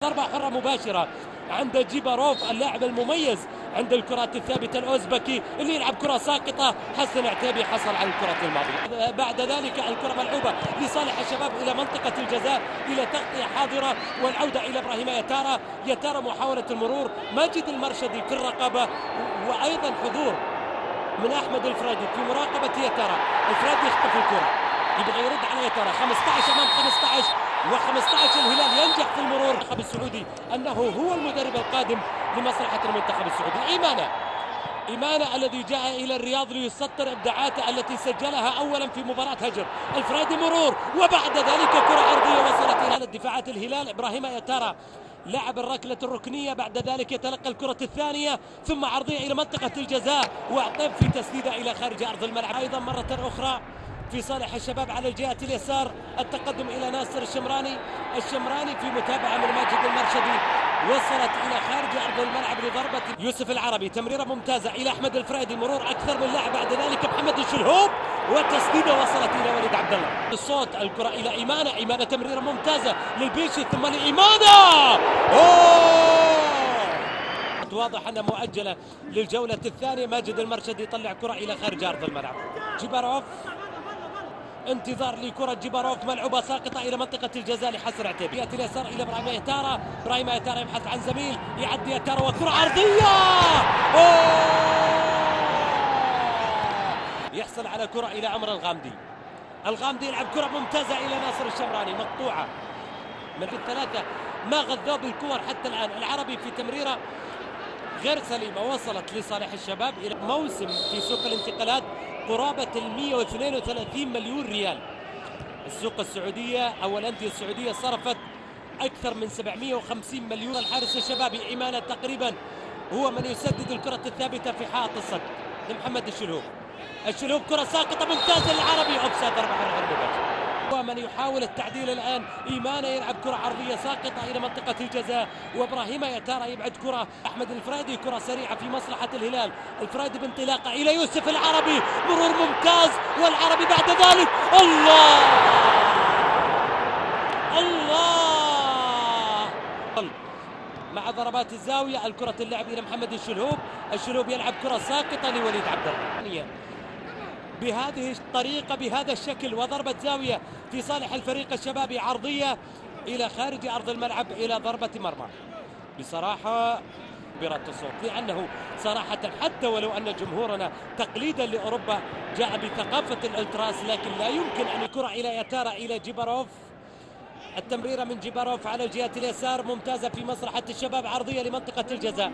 ضربة حرة مباشرة عند جيباروف اللاعب المميز عند الكرات الثابتة الأوزبكي اللي يلعب كرة ساقطة. حسن عتيبي حصل على الكرة الماضية. بعد ذلك الكرة ملعوبة لصالح الشباب إلى منطقة الجزاء، إلى تغطية حاضرة والعودة إلى إبراهيم يتارا. يتارا محاولة المرور، ماجد المرشدي في الرقابة، وأيضا حضور من أحمد الفرادي في مراقبة يتارا. الفرادي يخطف الكرة، يبغى يرد على يتارا. 15 أمام 15 و15 الهلال ينجح في المرور. المنتخب السعودي أنه هو المدرب القادم لمصلحة المنتخب السعودي. إيمانة الذي جاء إلى الرياض ليسطر إبداعاته التي سجلها أولا في مباراة هجر. الفرادي مرور، وبعد ذلك كرة عرضية وصلت إلى الدفاعات الهلال. إبراهيم يتارا لعب الركلة الركنية، بعد ذلك يتلقى الكرة الثانية ثم عرضية إلى منطقة الجزاء، وعطيب في تسديدة إلى خارج أرض الملعب. أيضا مرة أخرى في صالح الشباب على الجهة اليسار، التقدم إلى ناصر الشمراني في متابعة من ماجد المرشدي، وصلت إلى خارج أرض الملعب لضربة يوسف العربي. تمريرة ممتازة إلى أحمد الفريدي، مرور أكثر من لاعب، بعد ذلك محمد الشلهوب وتسديدة وصلت إلى وليد عبد الله. الصوت الكرة إلى إيمانة تمريرة ممتازة للبيشي ثم لإيمانة. واضح أنها مؤجلة للجولة الثانية. ماجد المرشدي يطلع كرة إلى خارج أرض الملعب. جيباروف، انتظار لكرة جيباروف ملعوبة ساقطة إلى منطقة الجزاء لحسن عتيبي. يأتي اليسار إلى إبراهيم يتارا. إبراهيم يتارا يبحث عن زميل، يعدي يتارا وكرة عرضية. يحصل على كرة إلى عمر الغامدي يلعب كرة ممتازة إلى ناصر الشمراني، مقطوعة من الثلاثة ما غذوا بالكور حتى الآن. العربي في تمريرة غير سليمة وصلت لصالح الشباب. إلى موسم في سوق الانتقالات قرابة 132 مليون ريال. السوق السعودية أو الأندية السعودية صرفت أكثر من 750 مليون. الحارس الشبابي إيمانة تقريبا هو من يسدد الكرة الثابتة في حائط الصد لمحمد الشلهوب كرة ساقطة ممتازة للعربي، أوفسايد، ضربة حرة غير مباشرة. ومن يحاول التعديل الآن إيمانة يلعب كرة عرضية ساقطة إلى منطقة الجزاء، وإبراهيم يتارا يبعد كرة. أحمد الفريدي كرة سريعة في مصلحة الهلال. الفريدي بانطلاقه إلى يوسف العربي، مرور ممتاز، والعربي بعد ذلك الله مع ضربات الزاوية. الكرة اللعب إلى محمد الشلهوب يلعب كرة ساقطة لوليد عبد الله بهذه الطريقة بهذا الشكل، وضربة زاوية في صالح الفريق الشبابي، عرضية إلى خارج أرض الملعب إلى ضربة مرمى. بصراحة برد الصوت، لأنه صراحة حتى ولو أن جمهورنا تقليدا لأوروبا جاء بثقافة الألتراس، لكن لا يمكن أن يكرة إلى يتارا إلى جيباروف. التمريرة من جيباروف على الجهة اليسار ممتازة في مصلحة الشباب، عرضية لمنطقة الجزاء.